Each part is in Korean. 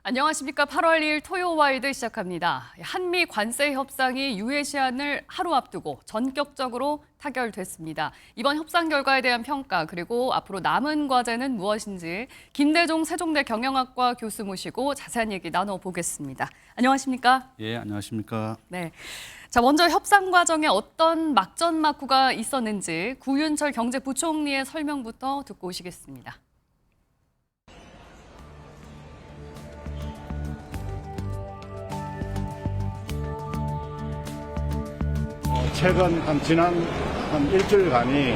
안녕하십니까. 8월 2일 토요와이드 시작합니다. 한미 관세 협상이 유예 시한을 하루 앞두고 전격적으로 타결됐습니다. 이번 협상 결과에 대한 평가 그리고 앞으로 남은 과제는 무엇인지 김대종 세종대 경영학과 교수 모시고 자세한 얘기 나눠보겠습니다. 안녕하십니까? 예, 안녕하십니까. 네. 자, 먼저 협상 과정에 어떤 막전막후가 있었는지 구윤철 경제부총리의 설명부터 듣고 오시겠습니다. 최근 지난 일주일간이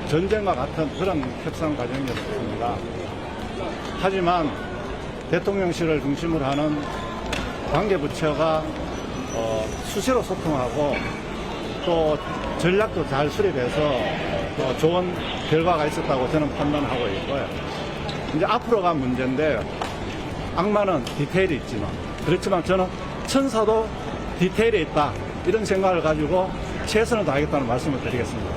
전쟁과 같은 그런 협상 과정이었습니다. 하지만 대통령실을 중심으로 하는 관계부처가 수시로 소통하고 또 전략도 잘 수립해서 좋은 결과가 있었다고 저는 판단하고 있고요. 이제 앞으로가 문제인데 악마는 디테일이 있지만 그렇지만 저는 천사도 디테일이 있다. 이런 생각을 가지고 최선을 다하겠다는 말씀을 드리겠습니다.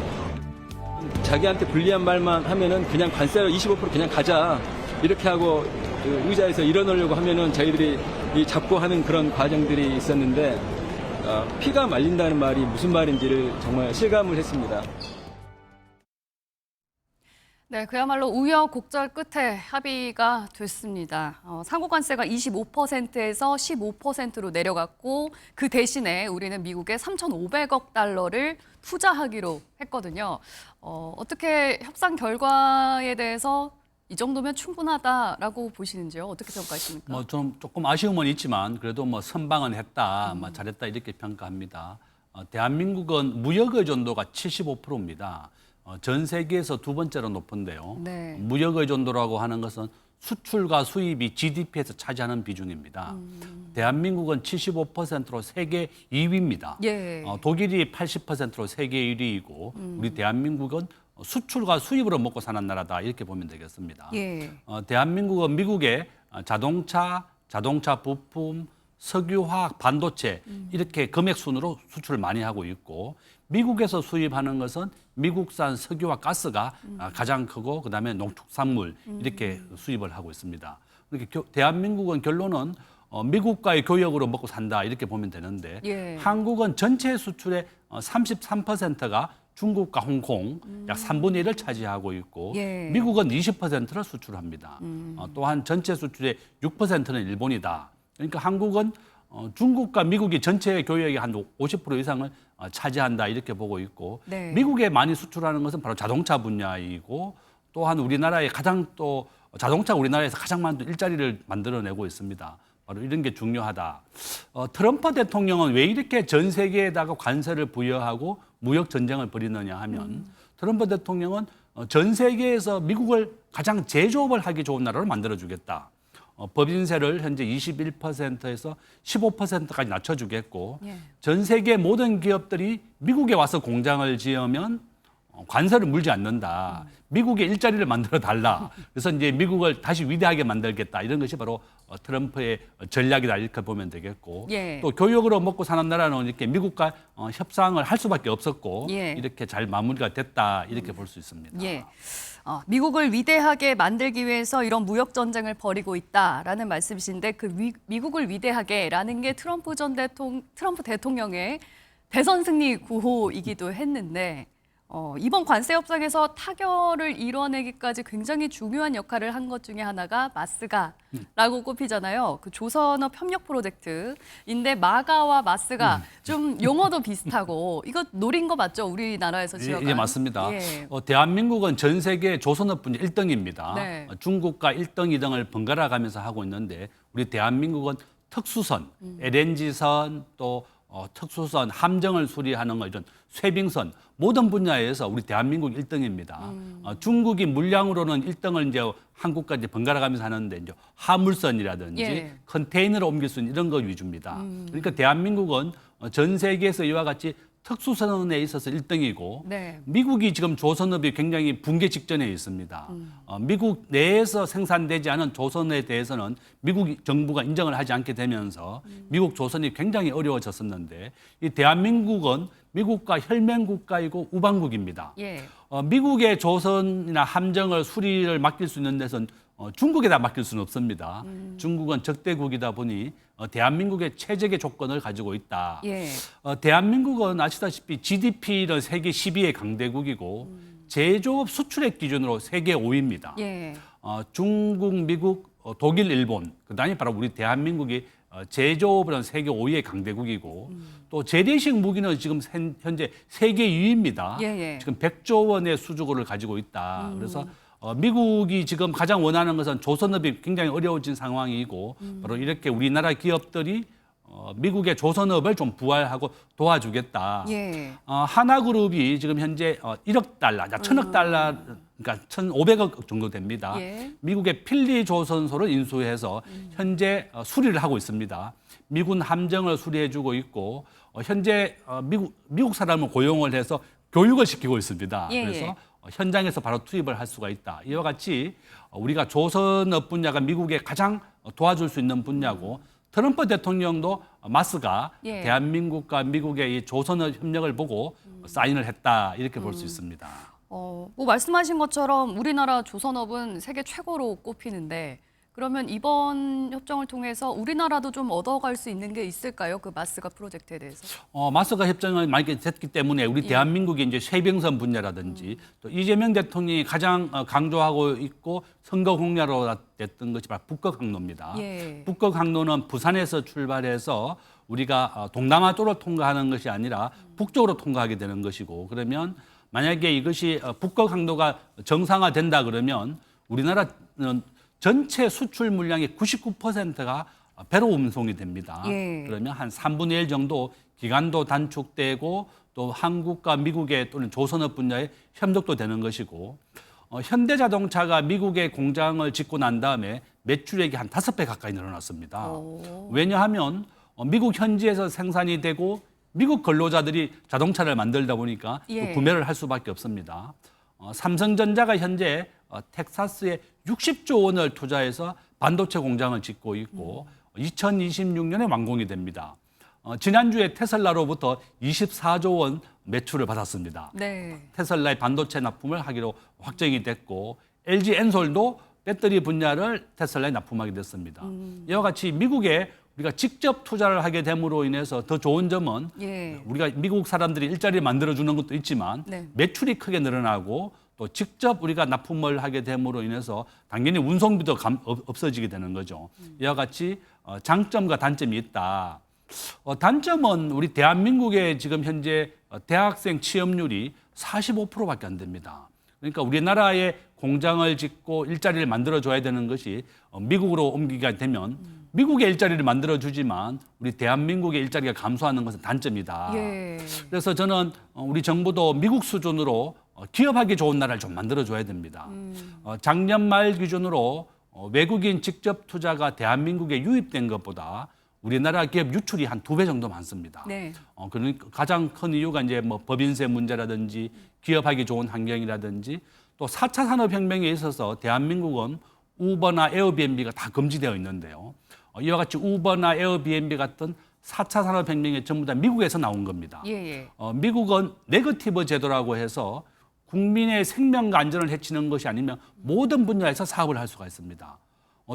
자기한테 불리한 말만 하면은 그냥 관세로 25% 그냥 가자 이렇게 하고 의자에서 일어나려고 하면은 저희들이 잡고 하는 그런 과정들이 있었는데 피가 말린다는 말이 무슨 말인지를 정말 실감을 했습니다. 네, 그야말로 우여곡절 끝에 합의가 됐습니다. 상호관세가 25%에서 15%로 내려갔고 그 대신에 우리는 미국에 3,500억 달러를 투자하기로 했거든요. 어떻게 협상 결과에 대해서 이 정도면 충분하다라고 보시는지요? 어떻게 평가하십니까? 뭐 좀 조금 아쉬움은 있지만 그래도 뭐 선방은 했다, 잘했다 이렇게 평가합니다. 대한민국은 무역 의존도가 75%입니다. 전 세계에서 두 번째로 높은데요. 네. 무역 의존도라고 하는 것은 수출과 수입이 GDP에서 차지하는 비중입니다. 대한민국은 75%로 세계 2위입니다. 예. 독일이 80%로 세계 1위이고 우리 대한민국은 수출과 수입으로 먹고 사는 나라다 이렇게 보면 되겠습니다. 예. 대한민국은 미국에 자동차 부품, 석유화학, 반도체 이렇게 금액 순으로 수출을 많이 하고 있고 미국에서 수입하는 것은 미국산 석유와 가스가 가장 크고 그다음에 농축산물 이렇게 수입을 하고 있습니다. 그렇게 대한민국은 결론은 미국과의 교역으로 먹고 산다 이렇게 보면 되는데 예. 한국은 전체 수출의 33%가 중국과 홍콩 약 3분의 1을 차지하고 있고 예. 미국은 20%를 수출합니다. 또한 전체 수출의 6%는 일본이다. 그러니까 한국은 중국과 미국이 전체 교역의 한 50% 이상을 차지한다 이렇게 보고 있고 네. 미국에 많이 수출하는 것은 바로 자동차 분야이고 또한 우리나라의 자동차가 우리나라에서 가장 많은 일자리를 만들어내고 있습니다. 바로 이런 게 중요하다. 트럼프 대통령은 왜 이렇게 전 세계에다가 관세를 부여하고 무역 전쟁을 벌이느냐 하면 트럼프 대통령은 전 세계에서 미국을 가장 제조업을 하기 좋은 나라로 만들어주겠다. 법인세를 현재 21%에서 15%까지 낮춰주겠고 예. 전 세계 모든 기업들이 미국에 와서 공장을 지으면 관세를 물지 않는다. 미국의 일자리를 만들어 달라. 그래서 이제 미국을 다시 위대하게 만들겠다. 이런 것이 바로 트럼프의 전략이다. 이렇게 보면 되겠고 예. 또 교역으로 먹고 사는 나라는 이렇게 미국과 협상을 할 수밖에 없었고 예. 이렇게 잘 마무리가 됐다. 이렇게 볼 수 있습니다. 예. 미국을 위대하게 만들기 위해서 이런 무역 전쟁을 벌이고 있다라는 말씀이신데 그 미국을 위대하게라는 게 트럼프 대통령의 대선 승리 구호이기도 했는데 이번 관세 협상에서 타결을 이뤄내기까지 굉장히 중요한 역할을 한 것 중에 하나가 마스가라고 꼽히잖아요. 그 조선업 협력 프로젝트인데 마가와 마스가 좀 용어도 비슷하고 이거 노린 거 맞죠? 우리나라에서 지어간. 예, 맞습니다. 예. 대한민국은 전 세계 조선업 분야 1등입니다. 네. 중국과 1등, 2등을 번갈아 가면서 하고 있는데 우리 대한민국은 특수선, LNG선 또 특수선, 함정을 수리하는 거 이런 쇄빙선 모든 분야에서 우리 대한민국 1등입니다. 중국이 물량으로는 1등을 이제 한국까지 번갈아 가면서 하는데 이제 화물선이라든지 예. 컨테이너로 옮길 수 있는 이런 거 위주입니다. 그러니까 대한민국은 전 세계에서 이와 같이 특수선에 있어서 1등이고 네. 미국이 지금 조선업이 굉장히 붕괴 직전에 있습니다. 미국 내에서 생산되지 않은 조선에 대해서는 미국 정부가 인정을 하지 않게 되면서 미국 조선이 굉장히 어려워졌었는데 이 대한민국은 미국과 혈맹 국가이고 우방국입니다. 예. 미국의 조선이나 함정을 수리를 맡길 수 있는 데서는 중국에다 맡길 수는 없습니다. 중국은 적대국이다 보니 대한민국의 최적의 조건을 가지고 있다. 예. 대한민국은 아시다시피 GDP는 세계 12의 강대국이고 제조업 수출액 기준으로 세계 5위입니다. 예. 중국, 미국, 독일, 일본, 그다음에 바로 우리 대한민국이 제조업은 세계 5위의 강대국이고 또 재래식 무기는 지금 현재 세계 2위입니다. 예, 예. 지금 100조 원의 수주고를 가지고 있다. 그래서 미국이 지금 가장 원하는 것은 조선업이 굉장히 어려워진 상황이고 바로 이렇게 우리나라 기업들이 미국의 조선업을 좀 부활하고 도와주겠다. 예. 하나그룹이 지금 현재 1억 달러, 1,000억 달러, 그러니까 1,500억 정도 됩니다. 예. 미국의 필리 조선소를 인수해서 현재 수리를 하고 있습니다. 미군 함정을 수리해주고 있고 현재 미국 사람을 고용을 해서 교육을 시키고 있습니다. 예, 그래서 예. 현장에서 바로 투입을 할 수가 있다. 이와 같이 우리가 조선업 분야가 미국에 가장 도와줄 수 있는 분야고 트럼프 대통령도 마스가 예. 대한민국과 미국의 이 조선업 협력을 보고 사인을 했다. 이렇게 볼 수 있습니다. 뭐 말씀하신 것처럼 우리나라 조선업은 세계 최고로 꼽히는데 그러면 이번 협정을 통해서 우리나라도 좀 얻어갈 수 있는 게 있을까요? 그 마스가 프로젝트에 대해서? 마스가 협정을 만약에 됐기 때문에 우리 대한민국이 이제 쇄병선 분야라든지 또 이재명 대통령이 가장 강조하고 있고 선거 공약으로 됐던 것이 바로 북극 항로입니다. 예. 북극 항로는 부산에서 출발해서 우리가 동남아쪽으로 통과하는 것이 아니라 북쪽으로 통과하게 되는 것이고 그러면 만약에 이것이 북극 항로가 정상화된다 그러면 우리나라는 전체 수출 물량의 99%가 배로 운송이 됩니다. 예. 그러면 한 3분의 1 정도 기간도 단축되고 또 한국과 미국의 또는 조선업 분야의 협력도 되는 것이고 현대자동차가 미국의 공장을 짓고 난 다음에 매출액이 한 5배 가까이 늘어났습니다. 왜냐하면 미국 현지에서 생산이 되고 미국 근로자들이 자동차를 만들다 보니까 예. 또 구매를 할 수밖에 없습니다. 삼성전자가 현재 텍사스에 60조 원을 투자해서 반도체 공장을 짓고 있고 2026년에 완공이 됩니다. 지난주에 테슬라로부터 24조 원 매출을 받았습니다. 네. 테슬라의 반도체 납품을 하기로 확정이 됐고 LG 엔솔도 배터리 분야를 테슬라에 납품하게 됐습니다. 이와 같이 미국에 우리가 직접 투자를 하게 됨으로 인해서 더 좋은 점은 예. 우리가 미국 사람들이 일자리를 만들어주는 것도 있지만 네. 매출이 크게 늘어나고 또 직접 우리가 납품을 하게 됨으로 인해서 당연히 운송비도 없어지게 되는 거죠. 이와 같이 장점과 단점이 있다. 단점은 우리 대한민국의 지금 현재 대학생 취업률이 45%밖에 안 됩니다. 그러니까 우리나라에 공장을 짓고 일자리를 만들어줘야 되는 것이 미국으로 옮기게 되면 미국의 일자리를 만들어주지만 우리 대한민국의 일자리가 감소하는 것은 단점이다. 예. 그래서 저는 우리 정부도 미국 수준으로 기업하기 좋은 나라를 좀 만들어줘야 됩니다. 작년 말 기준으로 외국인 직접 투자가 대한민국에 유입된 것보다 우리나라 기업 유출이 한 2배 정도 많습니다. 네. 그러니까 가장 큰 이유가 이제 뭐 법인세 문제라든지 기업하기 좋은 환경이라든지 또 4차 산업혁명에 있어서 대한민국은 우버나 에어비앤비가 다 금지되어 있는데요. 이와 같이 우버나 에어비앤비 같은 4차 산업혁명이 전부 다 미국에서 나온 겁니다. 예. 미국은 네거티브 제도라고 해서 국민의 생명과 안전을 해치는 것이 아니면 모든 분야에서 사업을 할 수가 있습니다.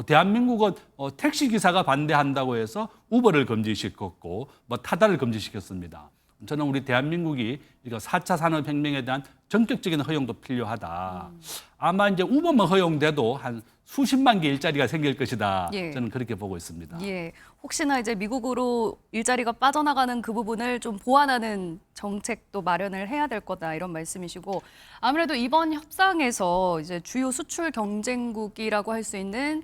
대한민국은 택시 기사가 반대한다고 해서 우버를 금지시켰고 뭐 타다를 금지시켰습니다. 저는 우리 대한민국이 이거 4차 산업혁명에 대한 전격적인 허용도 필요하다. 아마 이제 우버만 허용돼도 한 수십만 개 일자리가 생길 것이다. 예. 저는 그렇게 보고 있습니다. 예. 혹시나 이제 미국으로 일자리가 빠져나가는 그 부분을 좀 보완하는 정책도 마련을 해야 될 거다 이런 말씀이시고 아무래도 이번 협상에서 이제 주요 수출 경쟁국이라고 할 수 있는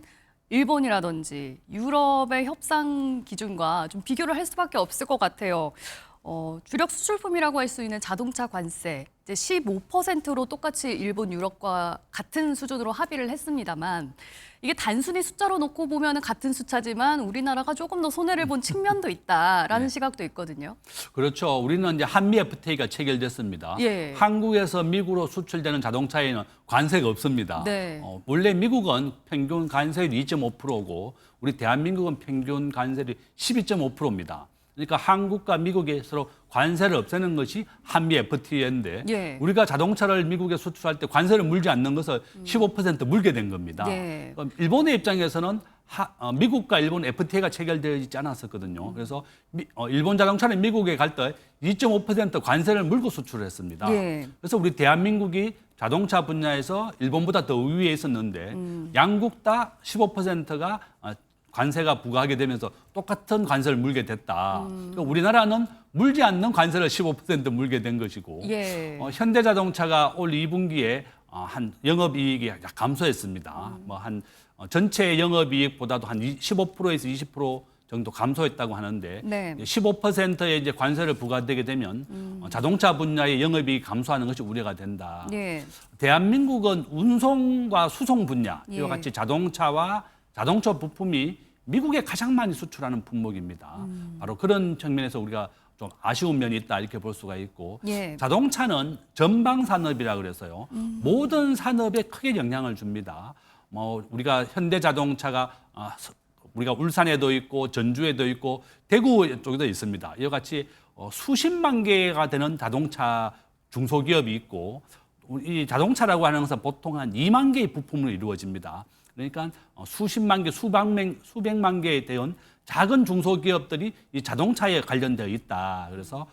일본이라든지 유럽의 협상 기준과 좀 비교를 할 수밖에 없을 것 같아요. 주력 수출품이라고 할 수 있는 자동차 관세 이제 15%로 똑같이 일본, 유럽과 같은 수준으로 합의를 했습니다만 이게 단순히 숫자로 놓고 보면 같은 숫자지만 우리나라가 조금 더 손해를 본 측면도 있다라는 시각도 있거든요. 그렇죠. 우리는 이제 한미 FTA가 체결됐습니다. 예. 한국에서 미국으로 수출되는 자동차에는 관세가 없습니다. 네. 원래 미국은 평균 관세율이 2.5%고 우리 대한민국은 평균 관세율이 12.5%입니다. 그러니까 한국과 미국이 서로 관세를 없애는 것이 한미 FTA인데 예. 우리가 자동차를 미국에 수출할 때 관세를 물지 않는 것을 15% 물게 된 겁니다. 예. 그럼 일본의 입장에서는 미국과 일본 FTA가 체결되어 있지 않았었거든요. 그래서 일본 자동차는 미국에 갈 때 2.5% 관세를 물고 수출을 했습니다. 예. 그래서 우리 대한민국이 자동차 분야에서 일본보다 더 위에 있었는데 양국 다 15%가 관세가 부과하게 되면서 똑같은 관세를 물게 됐다. 그러니까 우리나라는 물지 않는 관세를 15% 물게 된 것이고 예. 현대자동차가 올 2분기에 한 영업이익이 약 감소했습니다. 전체 영업이익보다도 한 15%에서 20% 정도 감소했다고 하는데 네. 15%의 이제 관세를 부과되게 되면 자동차 분야의 영업이익이 감소하는 것이 우려가 된다. 예. 대한민국은 운송과 수송 분야 예. 이와 같이 자동차와 자동차 부품이 미국에 가장 많이 수출하는 품목입니다. 바로 그런 측면에서 우리가 좀 아쉬운 면이 있다 이렇게 볼 수가 있고 예. 자동차는 전방 산업이라 그래서요 모든 산업에 크게 영향을 줍니다. 우리가 현대자동차가 우리가 울산에도 있고 전주에도 있고 대구 쪽에도 있습니다. 이와 같이 수십만 개가 되는 자동차 중소기업이 있고 이 자동차라고 하는 것은 보통 한 2만 개의 부품으로 이루어집니다. 그러니까 수십만 개, 수백만 개에 대한 작은 중소기업들이 이 자동차에 관련되어 있다. 그래서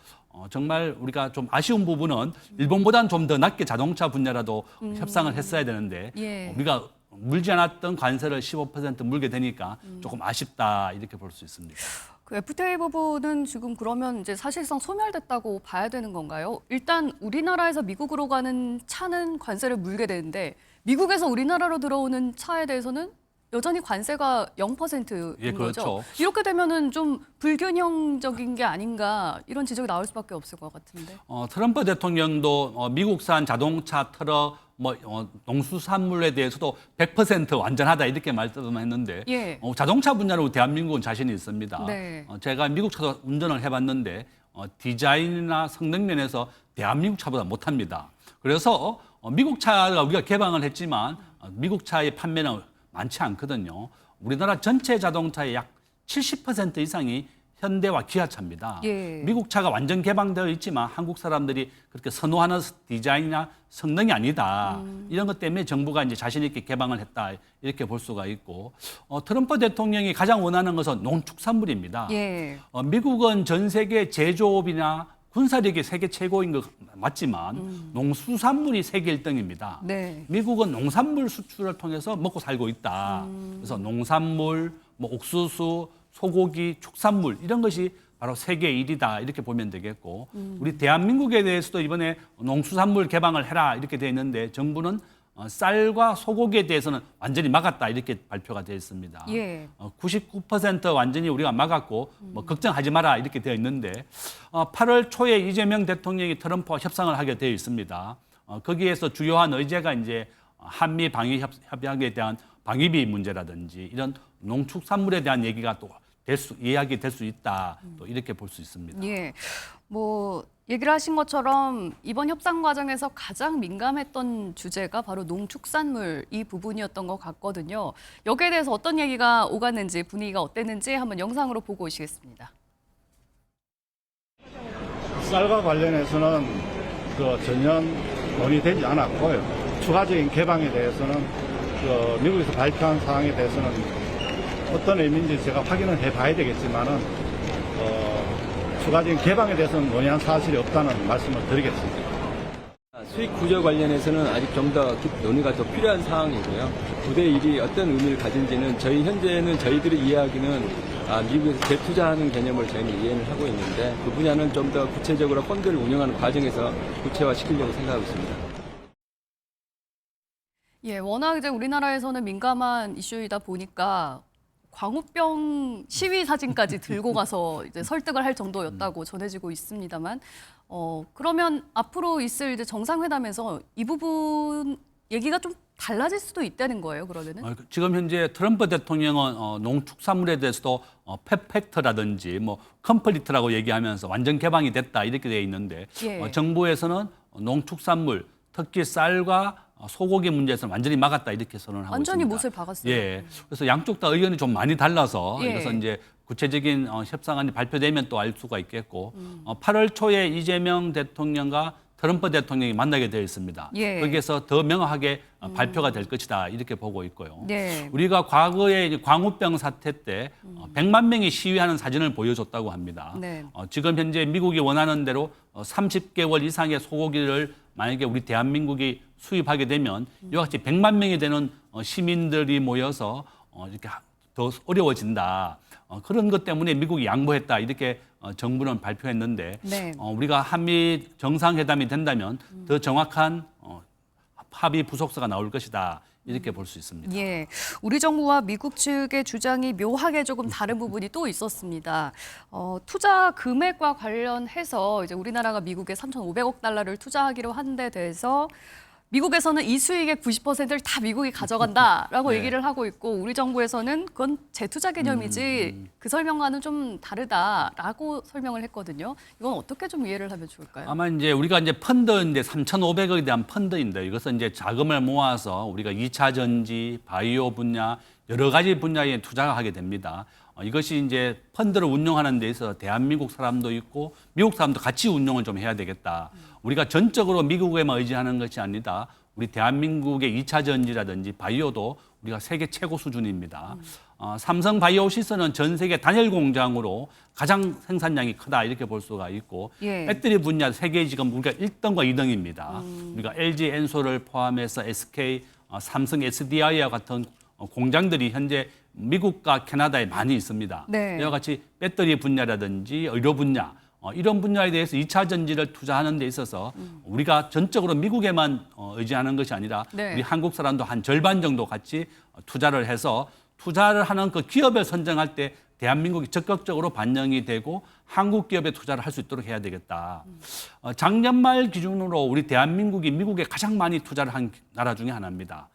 정말 우리가 좀 아쉬운 부분은 일본보다는 좀 더 낮게 자동차 분야라도 협상을 했어야 되는데 예. 우리가 물지 않았던 관세를 15% 물게 되니까 조금 아쉽다 이렇게 볼 수 있습니다. 그 FTA 부분은 지금 그러면 이제 사실상 소멸됐다고 봐야 되는 건가요? 일단 우리나라에서 미국으로 가는 차는 관세를 물게 되는데 미국에서 우리나라로 들어오는 차에 대해서는 여전히 관세가 0%인 예, 그렇죠. 거죠. 이렇게 되면은 좀 불균형적인 게 아닌가 이런 지적이 나올 수밖에 없을 것 같은데. 트럼프 대통령도 미국산 자동차, 트럭, 농수산물에 대해서도 100% 완전하다 이렇게 말씀했는데 예. 자동차 분야로 대한민국은 자신이 있습니다. 네. 제가 미국 차도 운전을 해봤는데 디자인이나 성능 면에서 대한민국 차보다 못합니다. 그래서 미국 차가 우리가 개방을 했지만 미국 차의 판매는 많지 않거든요. 우리나라 전체 자동차의 약 70% 이상이 현대와 기아차입니다. 예. 미국 차가 완전 개방되어 있지만 한국 사람들이 그렇게 선호하는 디자인이나 성능이 아니다. 이런 것 때문에 정부가 이제 자신 있게 개방을 했다 이렇게 볼 수가 있고 트럼프 대통령이 가장 원하는 것은 농축산물입니다. 예. 미국은 전 세계 제조업이나 군사력이 세계 최고인 것 맞지만 농수산물이 세계 1등입니다. 네. 미국은 농산물 수출을 통해서 먹고 살고 있다. 그래서 농산물, 옥수수, 소고기, 축산물 이런 것이 바로 세계 1위다 이렇게 보면 되겠고 우리 대한민국에 대해서도 이번에 농수산물 개방을 해라 이렇게 돼 있는데 정부는 쌀과 소고기에 대해서는 완전히 막았다 이렇게 발표가 되어 있습니다. 예. 99% 완전히 우리가 막았고 걱정하지 마라 이렇게 되어 있는데 8월 초에 이재명 대통령이 트럼프와 협상을 하게 되어 있습니다. 거기에서 주요한 의제가 이제 한미 방위 협약에 대한 방위비 문제라든지 이런 농축산물에 대한 얘기가 또 이야기 될 수 있다. 또 이렇게 볼 수 있습니다. 예. 얘기를 하신 것처럼 이번 협상 과정에서 가장 민감했던 주제가 바로 농축산물 이 부분이었던 것 같거든요. 여기에 대해서 어떤 얘기가 오갔는지 분위기가 어땠는지 한번 영상으로 보고 오시겠습니다. 쌀과 관련해서는 전혀 논의되지 않았고요. 추가적인 개방에 대해서는 미국에서 발표한 사항에 대해서는 어떤 의미인지 제가 확인을 해봐야 되겠지만은 추가적인 개방에 대해서는 논의한 사실이 없다는 말씀을 드리겠습니다. 수익 구조 관련해서는 아직 좀 더 논의가 더 필요한 상황이고요. 9대 1이 어떤 의미를 가진지는 현재는 저희들이 이해하기는 미국에서 재투자하는 개념을 저희는 이해를 하고 있는데 그 분야는 좀 더 구체적으로 펀드를 운영하는 과정에서 구체화시키려고 생각하고 있습니다. 예, 워낙 이제 우리나라에서는 민감한 이슈이다 보니까 광우병 시위 사진까지 들고 가서 이제 설득을 할 정도였다고 전해지고 있습니다만, 그러면 앞으로 있을 이제 정상회담에서 이 부분 얘기가 좀 달라질 수도 있다는 거예요, 그러면은? 지금 현재 트럼프 대통령은 농축산물에 대해서도 퍼펙트라든지 컴플리트라고 얘기하면서 완전 개방이 됐다 이렇게 되어 있는데 예. 정부에서는 농축산물, 특히 쌀과 소고기 문제에서는 완전히 막았다 이렇게 선언을 하고 완전히 있습니다. 못을 박았어요. 예. 그래서 양쪽 다 의견이 좀 많이 달라서 예. 이것은 이제 구체적인 협상안이 발표되면 또 알 수가 있겠고 8월 초에 이재명 대통령과 트럼프 대통령이 만나게 되어 있습니다. 예. 거기에서 더 명확하게 발표가 될 것이다 이렇게 보고 있고요. 네. 우리가 과거에 이제 광우병 사태 때 100만 명이 시위하는 사진을 보여줬다고 합니다. 네. 지금 현재 미국이 원하는 대로 30개월 이상의 소고기를 만약에 우리 대한민국이 수입하게 되면 이와 같이 100만 명이 되는 시민들이 모여서 이렇게 더 어려워진다. 그런 것 때문에 미국이 양보했다 이렇게 정부는 발표했는데 네. 우리가 한미 정상회담이 된다면 더 정확한 합의 부속서가 나올 것이다 이렇게 볼 수 있습니다. 예, 우리 정부와 미국 측의 주장이 묘하게 조금 다른 부분이 또 있었습니다. 투자 금액과 관련해서 이제 우리나라가 미국에 3,500억 달러를 투자하기로 한 데 대해서 미국에서는 이 수익의 90%를 다 미국이 가져간다라고 네. 얘기를 하고 있고 우리 정부에서는 그건 재투자 개념이지 그 설명과는 좀 다르다라고 설명을 했거든요. 이건 어떻게 좀 이해를 하면 좋을까요? 아마 이제 우리가 이제 펀드인데 3,500억에 대한 펀드인데 이것은 이제 자금을 모아서 우리가 2차 전지, 바이오 분야 여러 가지 분야에 투자하게 됩니다. 이것이 이제 펀드를 운영하는 데 있어서 대한민국 사람도 있고 미국 사람도 같이 운영을 좀 해야 되겠다. 우리가 전적으로 미국에만 의지하는 것이 아니다. 우리 대한민국의 2차 전지라든지 바이오도 우리가 세계 최고 수준입니다. 삼성 바이오시스는 전 세계 단일 공장으로 가장 생산량이 크다 이렇게 볼 수가 있고 예. 배터리 분야 세계 지금 우리가 1등과 2등입니다. 우리가 LG 엔솔을 포함해서 SK, 삼성 SDI와 같은 공장들이 현재 미국과 캐나다에 많이 있습니다. 네. 이와 같이 배터리 분야라든지 의료 분야 이런 분야에 대해서 2차 전지를 투자하는 데 있어서 우리가 전적으로 미국에만 의지하는 것이 아니라 네. 우리 한국 사람도 한 절반 정도 같이 투자를 해서 투자를 하는 그 기업을 선정할 때 대한민국이 적극적으로 반영이 되고 한국 기업에 투자를 할 수 있도록 해야 되겠다. 작년 말 기준으로 우리 대한민국이 미국에 가장 많이 투자를 한 나라 중에 하나입니다.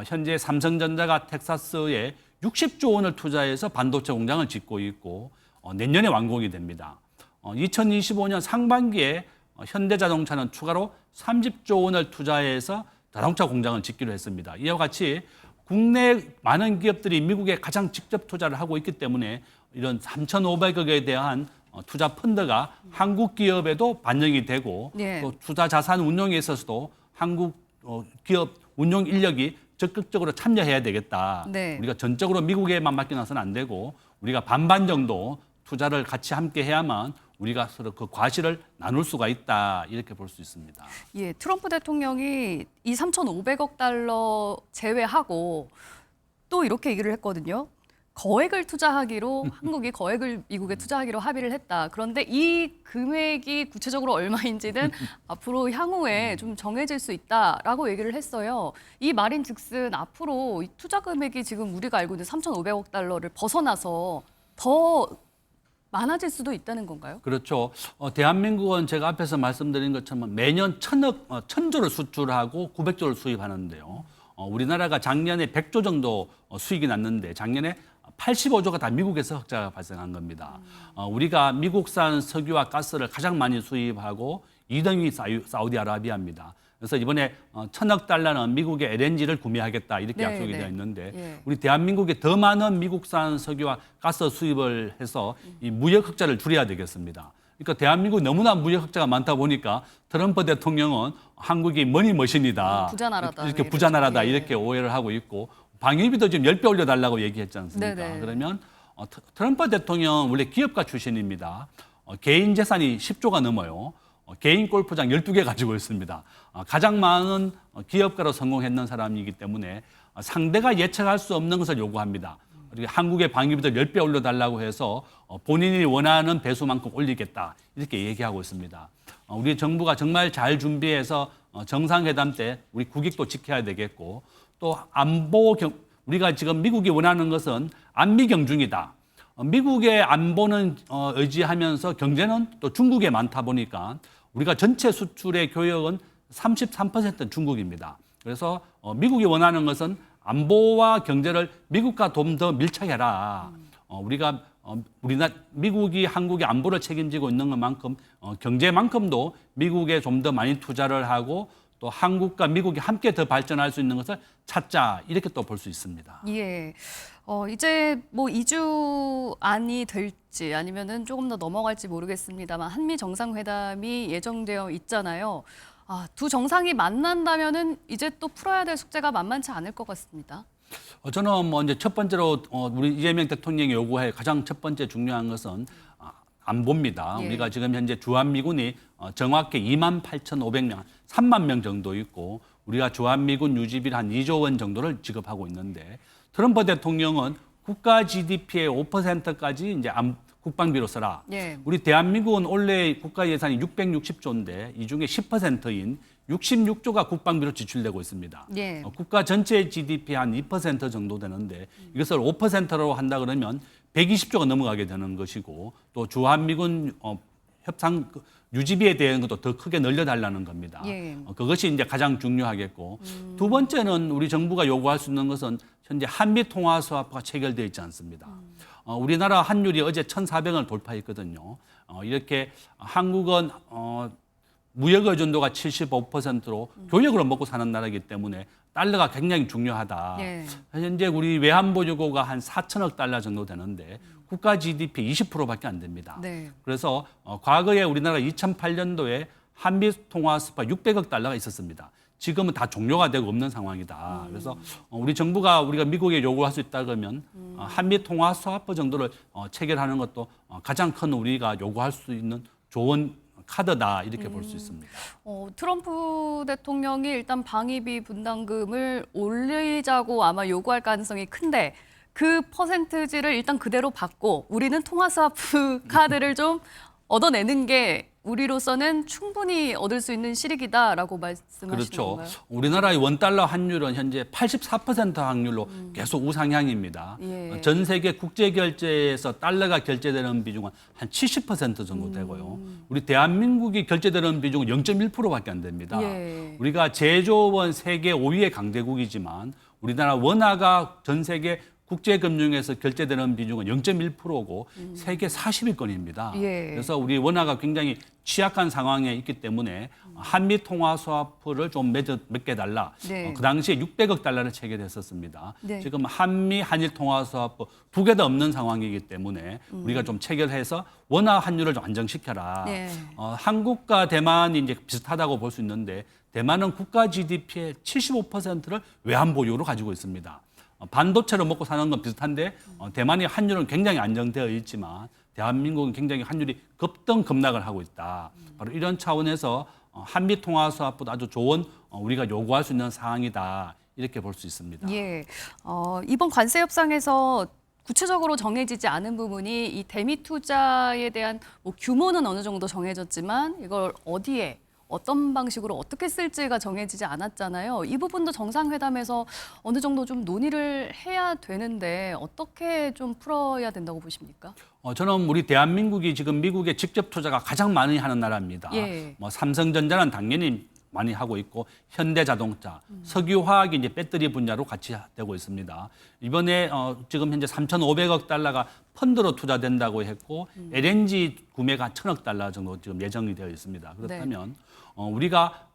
현재 삼성전자가 텍사스에 60조 원을 투자해서 반도체 공장을 짓고 있고 내년에 완공이 됩니다. 2025년 상반기에 현대자동차는 추가로 30조 원을 투자해서 자동차 공장을 짓기로 했습니다. 이와 같이 국내 많은 기업들이 미국에 가장 직접 투자를 하고 있기 때문에 이런 3,500억에 대한 투자 펀드가 한국 기업에도 반영이 되고 네. 또 투자 자산 운용에 있어서도 한국 기업 운용 인력이 적극적으로 참여해야 되겠다. 네. 우리가 전적으로 미국에만 맡겨놔서는 안 되고 우리가 반반 정도 투자를 같이 함께 해야만 우리가 서로 그 과실을 나눌 수가 있다 이렇게 볼 수 있습니다. 예, 트럼프 대통령이 이 3,500억 달러 제외하고 또 이렇게 얘기를 했거든요. 거액을 투자하기로 한국이 거액을 미국에 투자하기로 합의를 했다. 그런데 이 금액이 구체적으로 얼마인지는 앞으로 향후에 좀 정해질 수 있다라고 얘기를 했어요. 이 말인즉슨 앞으로 이 투자 금액이 지금 우리가 알고 있는 3,500억 달러를 벗어나서 더 많아질 수도 있다는 건가요? 그렇죠. 대한민국은 제가 앞에서 말씀드린 것처럼 매년 1,000조를 수출하고 900조를 수입하는데요. 우리나라가 작년에 100조 정도 수익이 났는데 작년에 85조가 다 미국에서 흑자가 발생한 겁니다. 우리가 미국산 석유와 가스를 가장 많이 수입하고 2등이 사우디아라비아입니다. 그래서 이번에 1,000억 달러는 미국의 LNG를 구매하겠다 이렇게 네, 약속이 네. 되어 있는데 예. 우리 대한민국이 더 많은 미국산 석유와 가스 수입을 해서 이 무역 흑자를 줄여야 되겠습니다. 그러니까 대한민국 너무나 무역 흑자가 많다 보니까 트럼프 대통령은 한국이 머니머신이다. 부자 나라다. 이렇게 부자 나라다 예. 이렇게 오해를 하고 있고 방위비도 지금 10배 올려달라고 얘기했지 않습니까? 네네. 그러면 트럼프 대통령 원래 기업가 출신입니다. 개인 재산이 10조가 넘어요. 개인 골프장 12개 가지고 있습니다. 가장 많은 기업가로 성공했는 사람이기 때문에 상대가 예측할 수 없는 것을 요구합니다. 그리고 한국의 방위비도 10배 올려달라고 해서 본인이 원하는 배수만큼 올리겠다 이렇게 얘기하고 있습니다. 우리 정부가 정말 잘 준비해서 정상회담 때 우리 국익도 지켜야 되겠고 또 우리가 지금 미국이 원하는 것은 안미경중이다. 미국의 안보는 의지하면서 경제는 또 중국에 많다 보니까 우리가 전체 수출의 교역은 33%는 중국입니다. 그래서 미국이 원하는 것은 안보와 경제를 미국과 좀 더 밀착해라. 미국이 한국의 안보를 책임지고 있는 것만큼 경제만큼도 미국에 좀 더 많이 투자를 하고 또 한국과 미국이 함께 더 발전할 수 있는 것을 찾자 이렇게 또 볼 수 있습니다. 예. 이제 뭐 이주안이 될지 아니면은 조금 더 넘어갈지 모르겠습니다만 한미 정상회담이 예정되어 있잖아요. 두 정상이 만난다면은 이제 또 풀어야 될 숙제가 만만치 않을 것 같습니다. 저는 뭐 이제 첫 번째로 우리 이재명 대통령이 요구할 가장 첫 번째 중요한 것은 안보입니다. 예. 우리가 지금 현재 주한미군이 정확히 28,500명, 3만 명 정도 있고 우리가 주한미군 유지비를 한 2조 원 정도를 지급하고 있는데 트럼프 대통령은 국가 GDP의 5%까지 이제 국방비로 써라. 예. 우리 대한민국은 원래 국가 예산이 660조인데 이 중에 10%인 66조가 국방비로 지출되고 있습니다. 예. 국가 전체 GDP 한 2% 정도 되는데 이것을 5%로 한다 그러면 120조가 넘어가게 되는 것이고 또 주한미군 협상 유지비에 대한 것도 더 크게 늘려달라는 겁니다. 예. 그것이 이제 가장 중요하겠고 두 번째는 우리 정부가 요구할 수 있는 것은 현재 한미 통화 수합과 체결되어 있지 않습니다. 우리나라 환율이 어제 1,400원을 돌파했거든요. 이렇게 한국은 무역 의존도가 75%로 교역으로 먹고 사는 나라이기 때문에 달러가 굉장히 중요하다. 예. 현재 우리 외환보유고가 한 4천억 달러 정도 되는데 국가 GDP 20%밖에 안 됩니다. 네. 그래서 과거에 우리나라가 2008년도에 한미 통화 수파 600억 달러가 있었습니다. 지금은 다 종료가 되고 없는 상황이다. 그래서 우리가 미국에 요구할 수 있다 그러면 한미 통화 수합법 정도를 체결하는 것도 가장 큰 우리가 요구할 수 있는 좋은 카드다 이렇게 볼 수 있습니다. 트럼프 대통령이 일단 방위비 분담금을 올리자고 아마 요구할 가능성이 큰데 그 퍼센트지를 일단 그대로 받고 우리는 통화스와프 카드를 좀 얻어내는 게 우리로서는 충분히 얻을 수 있는 실익이다라고 말씀하시는 그렇죠. 건가요? 우리나라의 원달러 환율은 현재 84% 확률로 계속 우상향입니다. 예. 전 세계 국제 결제에서 달러가 결제되는 비중은 한 70% 정도 되고요. 우리 대한민국이 결제되는 비중은 0.1%밖에 안 됩니다. 예. 우리가 제조원 세계 5위의 강대국이지만 우리나라 원화가 전 세계 국제금융에서 결제되는 비중은 0.1%고 세계 40위권입니다. 예. 그래서 우리 원화가 굉장히 취약한 상황에 있기 때문에 한미 통화 스와프를 좀 맺게 달라. 네. 그 당시에 600억 달러를 체결했었습니다. 네. 지금 한미 한일 통화 스와프 두 개 다 없는 상황이기 때문에 우리가 좀 체결해서 원화 환율을 좀 안정시켜라. 네. 한국과 대만이 이제 비슷하다고 볼 수 있는데 대만은 국가 GDP의 75%를 외환 보유로 가지고 있습니다. 반도체로 먹고 사는 건 비슷한데 대만이 환율은 굉장히 안정되어 있지만 대한민국은 굉장히 환율이 급등급락을 하고 있다. 바로 이런 차원에서 한미 통화 수합보다 아주 좋은 우리가 요구할 수 있는 사항이다. 이렇게 볼 수 있습니다. 예. 이번 관세 협상에서 구체적으로 정해지지 않은 부분이 이 대미 투자에 대한 뭐 규모는 어느 정도 정해졌지만 이걸 어디에 어떤 방식으로 어떻게 쓸지가 정해지지 않았잖아요. 이 부분도 정상회담에서 어느 정도 좀 논의를 해야 되는데 어떻게 좀 풀어야 된다고 보십니까? 저는 우리 대한민국이 지금 미국에 직접 투자가 가장 많이 하는 나라입니다. 예. 뭐 삼성전자는 당연히 많이 하고 있고 현대자동차, 석유화학이 이제 배터리 분야로 같이 되고 있습니다. 이번에 지금 현재 3,500억 달러가 펀드로 투자된다고 했고 LNG 구매가 1,000억 달러 정도 지금 예정이 되어 있습니다. 그렇다면 우리가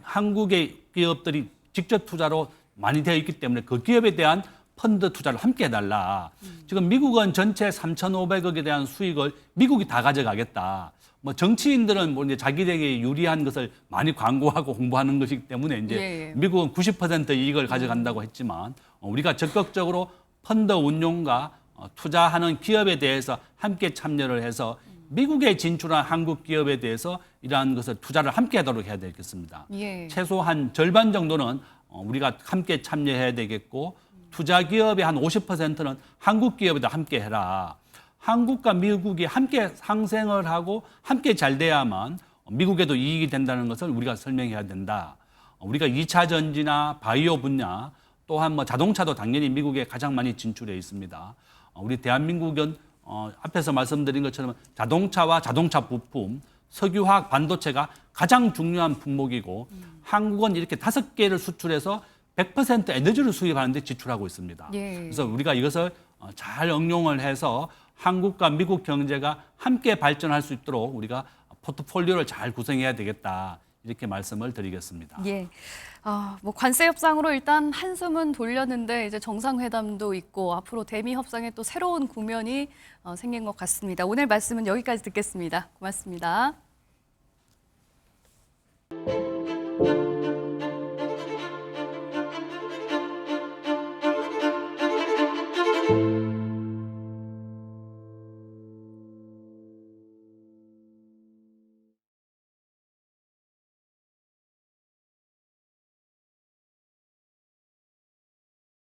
한국의 기업들이 직접 투자로 많이 되어 있기 때문에 그 기업에 대한 펀드 투자를 함께 해달라. 지금 미국은 전체 3,500억에 대한 수익을 미국이 다 가져가겠다. 뭐 정치인들은 뭐 이제 자기에게 유리한 것을 많이 광고하고 홍보하는 것이기 때문에 이제 미국은 90% 이익을 가져간다고 했지만 우리가 적극적으로 펀드 운용과 투자하는 기업에 대해서 함께 참여를 해서 미국에 진출한 한국 기업에 대해서 이러한 것을 투자를 함께 하도록 해야 되겠습니다. 예. 최소한 절반 정도는 우리가 함께 참여해야 되겠고 투자 기업의 한 50%는 한국 기업에도 함께 해라. 한국과 미국이 함께 상생을 하고 함께 잘 돼야만 미국에도 이익이 된다는 것을 우리가 설명해야 된다. 우리가 2차 전지나 바이오 분야 또한 뭐 자동차도 당연히 미국에 가장 많이 진출해 있습니다. 우리 대한민국은 앞에서 말씀드린 것처럼 자동차와 자동차 부품, 석유화학 반도체가 가장 중요한 품목이고 한국은 이렇게 5개를 수출해서 100% 에너지를 수입하는 데 지출하고 있습니다. 예. 그래서 우리가 이것을 잘 응용을 해서 한국과 미국 경제가 함께 발전할 수 있도록 우리가 포트폴리오를 잘 구성해야 되겠다. 이렇게 말씀을 드리겠습니다. 예. 뭐 관세 협상으로 일단 한숨은 돌렸는데 이제 정상회담도 있고 앞으로 대미 협상에 또 새로운 국면이 생긴 것 같습니다. 오늘 말씀은 여기까지 듣겠습니다. 고맙습니다.